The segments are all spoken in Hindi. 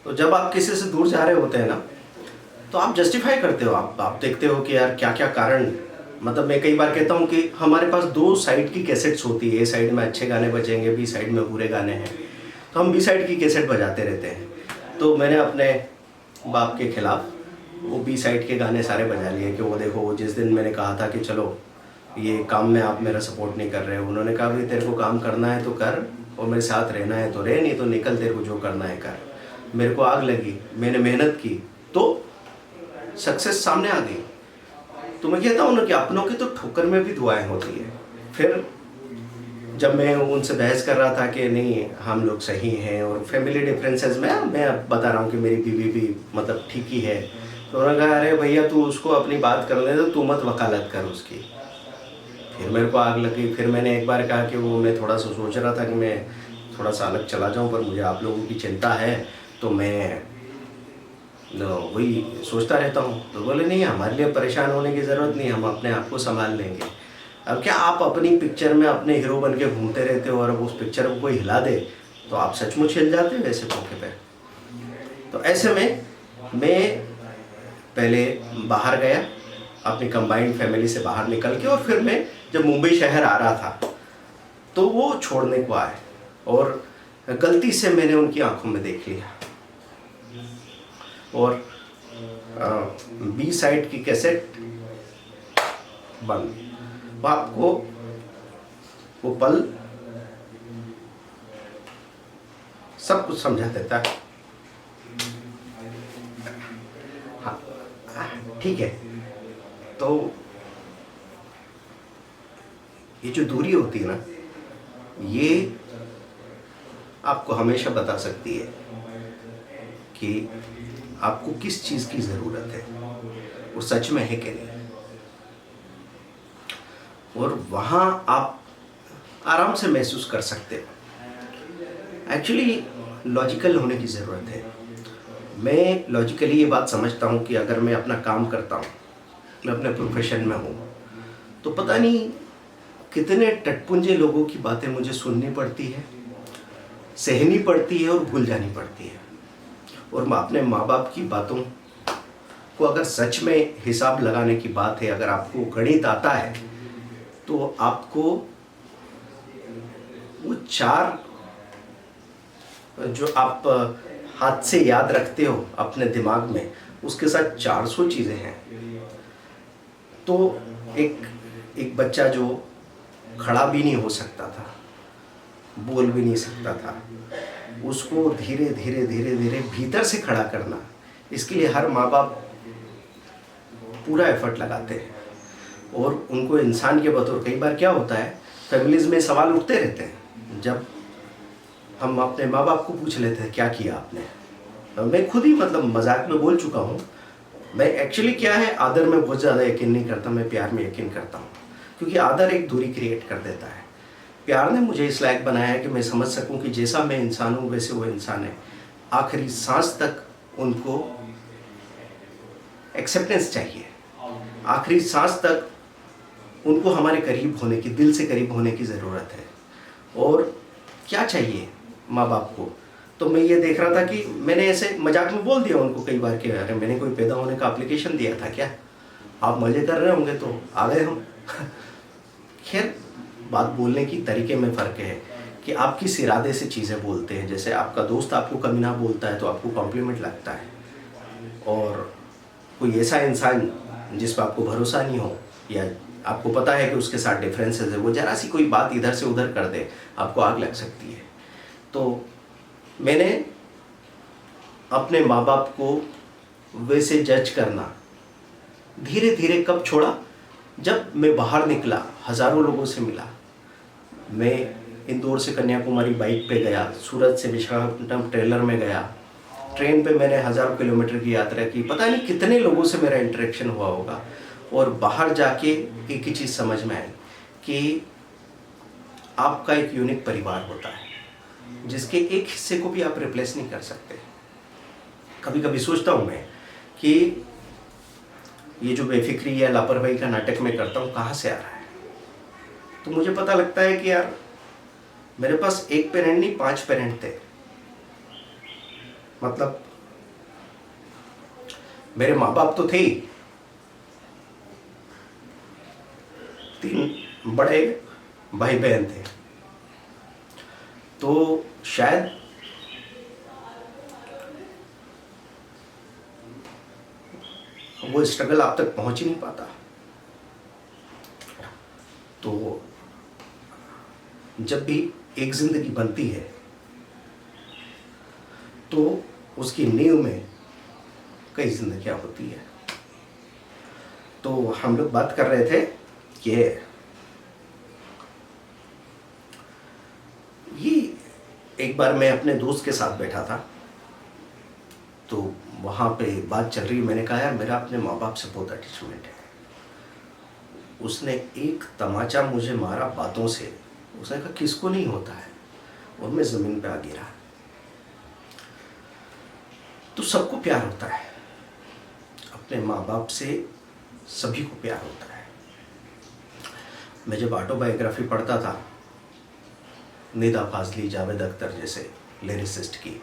तो जब आप किसी से दूर जा रहे होते हैं ना, तो आप जस्टिफाई करते हो, आप देखते हो कि यार क्या क्या कारण, मतलब मैं कई बार कहता हूँ कि हमारे पास दो साइड की कैसेट्स होती है, ए साइड में अच्छे गाने बजेंगे, बी साइड में बुरे गाने हैं, तो हम बी साइड की कैसेट बजाते रहते हैं। तो मैंने अपने बाप के खिलाफ वो बी साइड के गाने सारे बजा लिए कि वो देखो, वो जिस दिन मैंने कहा था कि चलो ये काम में आप मेरा सपोर्ट नहीं कर रहे हो, उन्होंने कहा भाई तेरे को काम करना है तो कर, और मेरे साथ रहना है तो रह, नहीं तो निकल, तेरे को जो करना है कर। मेरे को आग लगी, मैंने मेहनत की, तो सक्सेस सामने आ गई। तो मैं कहता हूँ ना कि अपनों की तो ठोकर में भी दुआएं होती है। फिर जब मैं उनसे बहस कर रहा था कि नहीं हम लोग सही हैं और फैमिली डिफरेंसेस में मैं बता रहा हूँ कि मेरी बीवी भी मतलब ठीक ही है, तो उन्होंने कहा अरे भैया तू उसको अपनी बात करने दो, तू मत वकालत कर उसकी। फिर मेरे को आग लगी। फिर मैंने एक बार कहा कि वो मैं थोड़ा सा सोच रहा था कि मैं थोड़ा सा अलग चला जाऊँ, पर मुझे आप लोगों की चिंता है तो मैं वही सोचता रहता हूँ। तो बोले नहीं, हमारे लिए परेशान होने की ज़रूरत नहीं, हम अपने आप को संभाल लेंगे। अब क्या आप अपनी पिक्चर में अपने हीरो बन के घूमते रहते हो और अब उस पिक्चर को कोई हिला दे तो आप सचमुच हिल जाते हो ऐसे मौके पे। तो ऐसे में मैं पहले बाहर गया, अपनी कंबाइंड फैमिली से बाहर निकल के, और फिर मैं जब मुंबई शहर आ रहा था तो वो छोड़ने को आए, और गलती से मैंने उनकी आंखों में देख लिया, और बी साइड की कैसेट बंद। वो आपको वो पल सब कुछ समझा देता है। हाँ, ठीक है। तो ये जो दूरी होती है ना, ये आपको हमेशा बता सकती है कि आपको किस चीज़ की ज़रूरत है, वो सच में है कि नहीं। और वहाँ आप आराम से महसूस कर सकते हो। एक्चुअली लॉजिकल होने की ज़रूरत है। मैं लॉजिकली ये बात समझता हूँ कि अगर मैं अपना काम करता हूँ, मैं अपने प्रोफेशन में हूँ, तो पता नहीं कितने टटपुंजे लोगों की बातें मुझे सुननी पड़ती है, सहनी पड़ती है और भूल जानी पड़ती है। और मैं अपने माँ बाप की बातों को, अगर सच में हिसाब लगाने की बात है, अगर आपको गणित आता है, तो आपको वो चार जो आप हाथ से याद रखते हो अपने दिमाग में, उसके साथ 400 चीज़ें हैं। तो एक बच्चा जो खड़ा भी नहीं हो सकता था, बोल भी नहीं सकता था, उसको धीरे धीरे धीरे धीरे भीतर से खड़ा करना, इसके लिए हर माँ बाप पूरा एफर्ट लगाते हैं और उनको इंसान के बतौर। कई बार क्या होता है, फैमिलीज़ में सवाल उठते रहते हैं, जब हम अपने माँ बाप को पूछ लेते हैं क्या किया आपने। तो मैं खुद ही मतलब मजाक में बोल चुका हूँ, मैं एक्चुअली क्या है, आदर में बहुत ज़्यादा यकीन नहीं करता, मैं प्यार में यकीन करता हूँ, क्योंकि आदर एक दूरी क्रिएट कर देता है। प्यार ने मुझे इस लायक बनाया है कि मैं समझ सकूं कि जैसा मैं इंसान हूं वैसे वो इंसान है। आखिरी सांस तक उनको एक्सेप्टेंस चाहिए, आखिरी सांस तक उनको हमारे करीब होने की, दिल से करीब होने की ज़रूरत है। और क्या चाहिए माँ बाप को, तो मैं ये देख रहा था कि मैंने ऐसे मजाक में बोल दिया उनको कई बार कि अरे मैंने कोई पैदा होने का एप्लीकेशन दिया था क्या, आप मज़े कर रहे होंगे तो आ गए हम। खैर, बात बोलने की तरीके में फ़र्क है कि आप किस इरादे से चीज़ें बोलते हैं। जैसे आपका दोस्त आपको कमीना बोलता है तो आपको कॉम्प्लीमेंट लगता है, और कोई ऐसा इंसान जिस पर आपको भरोसा नहीं हो, या आपको पता है कि उसके साथ डिफरेंसेस है, वो ज़रा सी कोई बात इधर से उधर कर दे, आपको आग लग सकती है। तो मैंने अपने माँ बाप को वैसे जज करना धीरे धीरे कब छोड़ा, जब मैं बाहर निकला, हज़ारों लोगों से मिला। मैं इंदौर से कन्याकुमारी बाइक पे गया, सूरत से विशाखापट्टनम ट्रेलर में गया, ट्रेन पे मैंने हज़ारों किलोमीटर की यात्रा की, पता नहीं कितने लोगों से मेरा इंटरेक्शन हुआ होगा। और बाहर जाके एक ही चीज़ समझ में आई कि आपका एक यूनिक परिवार होता है जिसके एक हिस्से को भी आप रिप्लेस नहीं कर सकते। कभी कभी सोचता हूँ मैं कि ये जो बेफिक्री या लापरवाही का नाटक मैं करता हूँ कहाँ से आ रहा है। तो मुझे पता लगता है कि यार मेरे पास एक पेरेंट नहीं 5 पेरेंट थे। मतलब मेरे माँ बाप तो थे ही, 3 बड़े भाई बहन थे, तो शायद वो स्ट्रगल आप तक पहुंच ही नहीं पाता। तो जब भी एक जिंदगी बनती है तो उसकी नींव में कई जिंदगियां होती है। तो हम लोग बात कर रहे थे कि ये एक बार मैं अपने दोस्त के साथ बैठा था, तो वहाँ पे बात चल रही, मैंने कहा यार मेरा अपने माँ बाप से बहुत अटैचमेंट है। उसने एक तमाचा मुझे मारा बातों से, उसने कहा किसको नहीं होता है, और मैं ज़मीन पे आ गिरा। तो सबको प्यार होता है, अपने माँ बाप से सभी को प्यार होता है। मैं जब ऑटोबायोग्राफी पढ़ता था निदा फाजली, जावेद अख्तर जैसे लिरिसिस्ट की,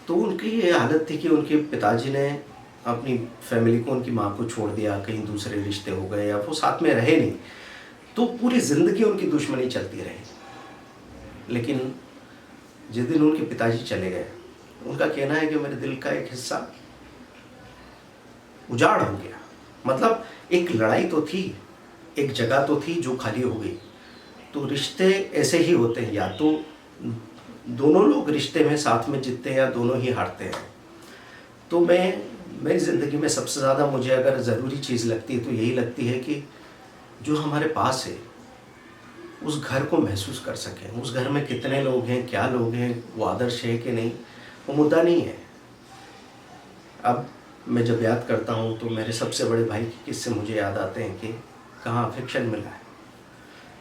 तो उनकी ये हालत थी कि उनके पिताजी ने अपनी फैमिली को, उनकी माँ को छोड़ दिया, कहीं दूसरे रिश्ते हो गए या वो साथ में रहे नहीं, तो पूरी ज़िंदगी उनकी दुश्मनी चलती रही। लेकिन जिस दिन उनके पिताजी चले गए, उनका कहना है कि मेरे दिल का एक हिस्सा उजाड़ हो गया। मतलब एक लड़ाई तो थी, एक जगह तो थी जो खाली हो गई। तो रिश्ते ऐसे ही होते हैं, या तो दोनों लोग रिश्ते में साथ में जीतते हैं या दोनों ही हारते हैं। तो मेरी ज़िंदगी में सबसे ज़्यादा मुझे अगर ज़रूरी चीज़ लगती है तो यही लगती है कि जो हमारे पास है उस घर को महसूस कर सकें। उस घर में कितने लोग हैं, क्या लोग हैं, वो आदर्श है कि नहीं, वो मुद्दा नहीं है। अब मैं जब याद करता हूँ तो मेरे सबसे बड़े भाई के किस्से मुझे याद आते हैं कि कहाँ अफेक्शन मिला है।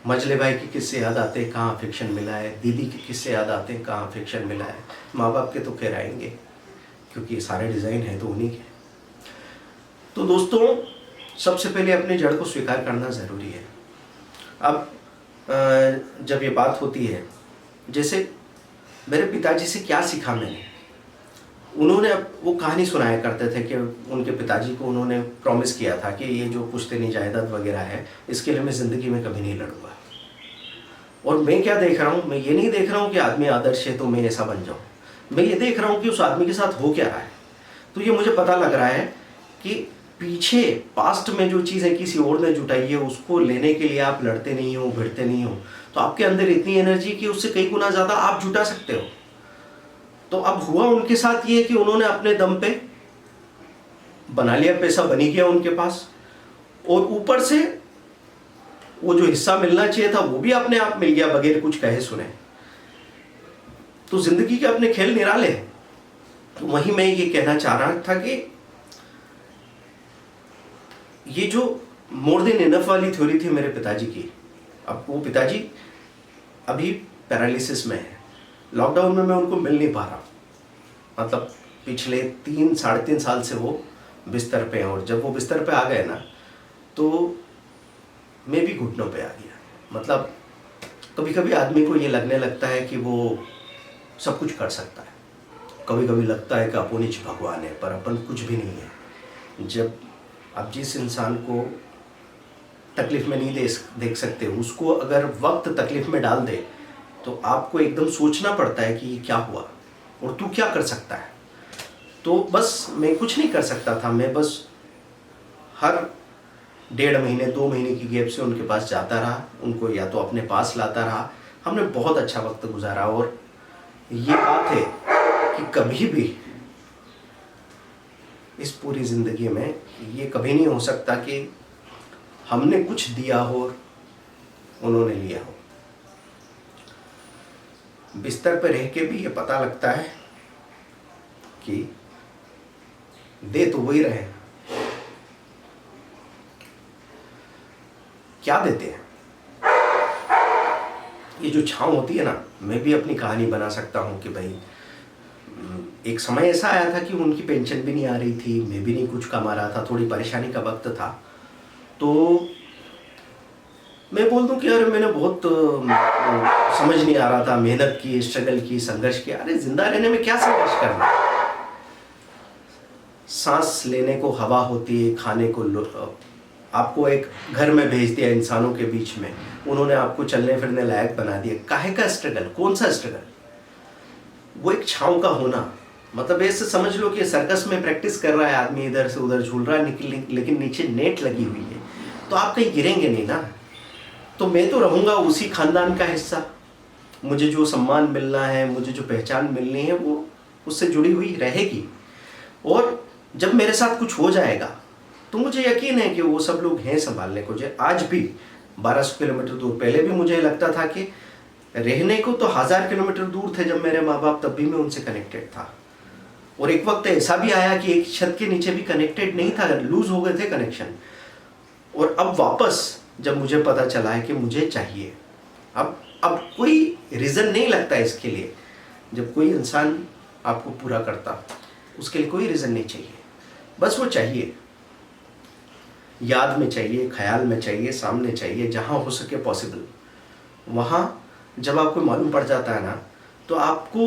मझले भाई के किस्से याद आते हैं, कहाँ अफेक्शन मिला है। दीदी के किस्से याद आते हैं, कहाँ अफेक्शन मिला है। माँ बाप के तो खैर आएंगे, क्योंकि सारे डिज़ाइन हैं तो उन्हीं के। तो दोस्तों, सबसे पहले अपने जड़ को स्वीकार करना ज़रूरी है। अब जब ये बात होती है, जैसे मेरे पिताजी से क्या सीखा मैंने, उन्होंने वो कहानी सुनाया करते थे कि उनके पिताजी को उन्होंने प्रॉमिस किया था कि ये जो पुश्तैनी जायदाद वगैरह है, इसके लिए मैं ज़िंदगी में कभी नहीं लड़ूंगा। और मैं क्या देख रहा हूँ, मैं ये नहीं देख रहा हूँ कि आदमी आदर्श है तो मैं ऐसा बन जाऊँ, मैं ये देख रहा हूँ कि उस आदमी के साथ हो क्या रहा है। तो ये मुझे पता लग रहा है कि पीछे पास्ट में जो चीज़ें किसी और ने जुटाई है, उसको लेने के लिए आप लड़ते नहीं हो, भिड़ते नहीं हो, तो आपके अंदर इतनी एनर्जी कि उससे कई गुना ज़्यादा आप जुटा सकते हो। तो अब हुआ उनके साथ ये कि उन्होंने अपने दम पे बना लिया, पैसा बनी गया उनके पास, और ऊपर से वो जो हिस्सा मिलना चाहिए था वो भी अपने आप मिल गया बगैर कुछ कहे सुने। तो जिंदगी के अपने खेल निराले। तो वहीं मैं ये कहना चाह रहा था कि ये जो मोर देन इनफ वाली थ्योरी थी मेरे पिताजी की, अब वो पिताजी अभी पैरालिसिस में है। लॉकडाउन में मैं उनको मिल नहीं पा रहा, मतलब पिछले 3-3.5 साल से वो बिस्तर पे हैं। और जब वो बिस्तर पे आ गए ना, तो मैं भी घुटनों पे आ गया। मतलब कभी कभी आदमी को ये लगने लगता है कि वो सब कुछ कर सकता है, कभी कभी लगता है कि अपोनिच भगवान है, पर अपन कुछ भी नहीं है। जब आप जिस इंसान को तकलीफ़ में नहीं देख सकते, उसको अगर वक्त तकलीफ़ में डाल दे, तो आपको एकदम सोचना पड़ता है कि ये क्या हुआ और तू क्या कर सकता है। तो बस मैं कुछ नहीं कर सकता था, मैं बस हर 1.5 महीने 2 महीने की गैप से उनके पास जाता रहा, उनको या तो अपने पास लाता रहा। हमने बहुत अच्छा वक्त गुजारा। और ये बात है कि कभी भी इस पूरी ज़िंदगी में ये कभी नहीं हो सकता कि हमने कुछ दिया हो और उन्होंने लिया हो। बिस्तर पर रह के भी ये पता लगता है कि दे तो वही रहे, क्या देते हैं। ये जो छाँव होती है ना, मैं भी अपनी कहानी बना सकता हूँ कि भाई एक समय ऐसा आया था कि उनकी पेंशन भी नहीं आ रही थी, मैं भी नहीं कुछ कमा रहा था, थोड़ी परेशानी का वक्त था। तो मैं बोल दूं कि यार मैंने बहुत समझ नहीं आ रहा था, मेहनत की, स्ट्रगल की, संघर्ष किया। अरे जिंदा रहने में क्या संघर्ष करना, सांस लेने को हवा होती है, खाने को आपको एक घर में भेज दिया इंसानों के बीच में, उन्होंने आपको चलने फिरने लायक बना दिया। काहे का स्ट्रगल? कौन सा स्ट्रगल? वो एक छांव का होना। मतलब ऐसे समझ लो कि सर्कस में प्रैक्टिस कर रहा है आदमी, इधर से उधर झूल रहा है, लेकिन नीचे नेट लगी हुई है, तो आप कहीं गिरेंगे नहीं ना। तो मैं तो रहूँगा उसी खानदान का हिस्सा, मुझे जो सम्मान मिलना है, मुझे जो पहचान मिलनी है, वो उससे जुड़ी हुई रहेगी। और जब मेरे साथ कुछ हो जाएगा तो मुझे यकीन है कि वो सब लोग हैं संभालने को। जो आज भी 1200 किलोमीटर दूर, पहले भी मुझे लगता था कि रहने को तो 1000 किलोमीटर दूर थे जब मेरे माँ बाप, तब भी मैं उनसे कनेक्टेड था। और एक वक्त ऐसा भी आया कि एक छत के नीचे भी कनेक्टेड नहीं था, लूज हो गए थे कनेक्शन। और अब वापस जब मुझे पता चला है कि मुझे चाहिए, अब कोई रीज़न नहीं लगता इसके लिए। जब कोई इंसान आपको पूरा करता, उसके लिए कोई रीज़न नहीं चाहिए, बस वो चाहिए। याद में चाहिए, ख्याल में चाहिए, सामने चाहिए, जहाँ हो सके पॉसिबल। वहाँ जब आपको मालूम पड़ जाता है ना, तो आपको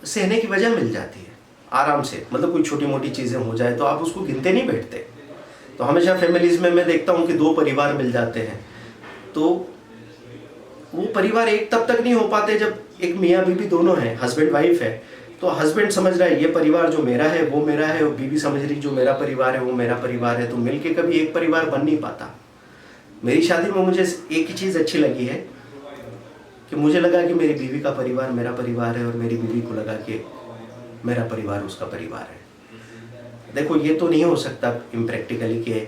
सहने की वजह मिल जाती है आराम से। मतलब कोई छोटी मोटी चीज़ें हो जाए तो आप उसको गिनते नहीं बैठते। तो हमेशा फैमिलीज़ में मैं देखता हूँ कि 2 परिवार मिल जाते हैं, तो वो परिवार एक तब तक नहीं हो पाते जब एक मियाँ बीवी दोनों हैं, हस्बैंड वाइफ है। तो हस्बैंड समझ रहा है ये परिवार जो मेरा है वो मेरा है, और बीवी समझ रही जो मेरा परिवार है वो मेरा परिवार है, तो मिलके कभी एक परिवार बन नहीं पाता। मेरी शादी में मुझे एक ही चीज़ अच्छी लगी है कि मुझे लगा कि मेरी बीवी का परिवार मेरा परिवार है, और मेरी बीवी को लगा कि मेरा परिवार उसका परिवार है। देखो, ये तो नहीं हो सकता इम्प्रैक्टिकली कि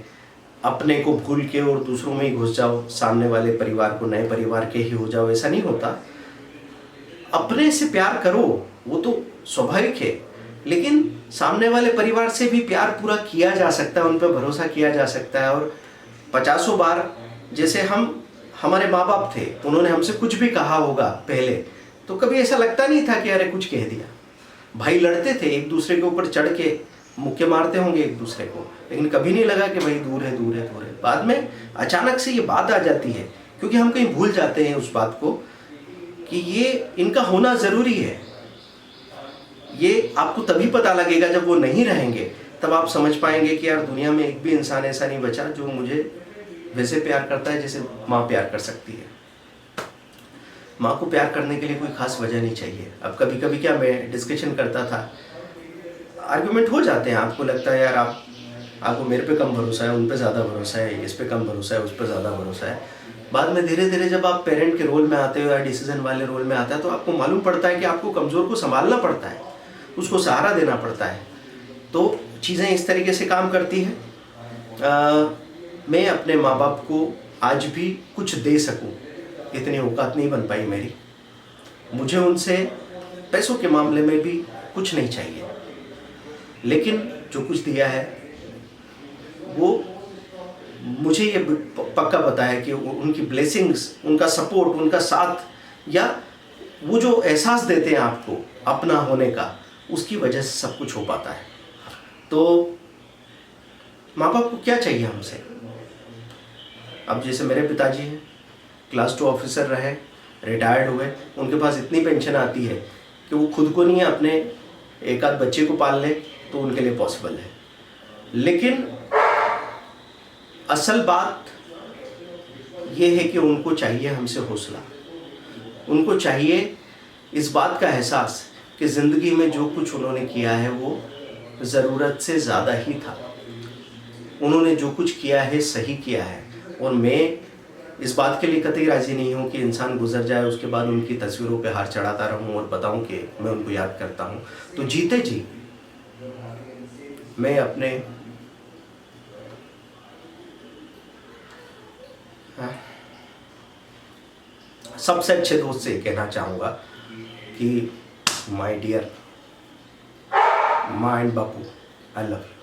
अपने को भूल के और दूसरों में ही घुस जाओ, सामने वाले परिवार को नए परिवार के ही हो जाओ, ऐसा नहीं होता। अपने से प्यार करो, वो तो स्वाभाविक है, लेकिन सामने वाले परिवार से भी प्यार पूरा किया जा सकता है, उन पर भरोसा किया जा सकता है। और 50 बार जैसे हमारे माँ बाप थे, उन्होंने हमसे कुछ भी कहा होगा पहले, तो कभी ऐसा लगता नहीं था कि अरे कुछ कह दिया। भाई लड़ते थे, एक दूसरे के ऊपर चढ़ के मुक्के मारते होंगे एक दूसरे को, लेकिन कभी नहीं लगा कि भाई दूर है दूर है दूर है। बाद में अचानक से ये बात आ जाती है, क्योंकि हम कहीं भूल जाते हैं उस बात को कि ये इनका होना ज़रूरी है। ये आपको तभी पता लगेगा जब वो नहीं रहेंगे, तब आप समझ पाएंगे कि यार दुनिया में एक भी इंसान ऐसा नहीं बचा जो मुझे वैसे प्यार करता है जैसे माँ प्यार कर सकती है। माँ को प्यार करने के लिए कोई खास वजह नहीं चाहिए। अब कभी कभी क्या, मैं डिस्कशन करता था, आर्गुमेंट हो जाते हैं, आपको लगता है यार आपको मेरे पे कम भरोसा है, उन पे ज़्यादा भरोसा है, इस पे कम भरोसा है, उस पे ज़्यादा भरोसा है। बाद में धीरे धीरे जब आप पेरेंट के रोल में आते हो या डिसीजन वाले रोल में आता है, तो आपको मालूम पड़ता है कि आपको कमज़ोर को संभालना पड़ता है, उसको सहारा देना पड़ता है। तो चीज़ें इस तरीके से काम करती हैं। मैं अपने माँ बाप को आज भी कुछ दे सकूं, इतनी औकात नहीं बन पाई मेरी। मुझे उनसे पैसों के मामले में भी कुछ नहीं चाहिए, लेकिन जो कुछ दिया है वो मुझे ये पक्का पता है कि उनकी ब्लेसिंग्स, उनका सपोर्ट, उनका साथ, या वो जो एहसास देते हैं आपको अपना होने का, उसकी वजह से सब कुछ हो पाता है। तो माँ बाप को क्या चाहिए हमसे? अब जैसे मेरे पिताजी हैं, क्लास 2 ऑफिसर रहे, रिटायर्ड हुए, उनके पास इतनी पेंशन आती है कि वो खुद को नहीं, अपने एक आध बच्चे को पाल ले तो उनके लिए पॉसिबल है। लेकिन असल बात ये है कि उनको चाहिए हमसे हौसला, उनको चाहिए इस बात का एहसास कि ज़िंदगी में जो कुछ उन्होंने किया है वो ज़रूरत से ज़्यादा ही था। उन्होंने जो कुछ किया है सही किया है, और मैं इस बात के लिए कतई राज़ी नहीं हूँ कि इंसान गुजर जाए, उसके बाद उनकी तस्वीरों पे हार चढ़ाता रहूँ और बताऊँ कि मैं उनको याद करता हूँ। तो जीते जी मैं अपने सबसे अच्छे दोस्त से कहना चाहूँगा कि माय डियर माँ and Bapu, I love you.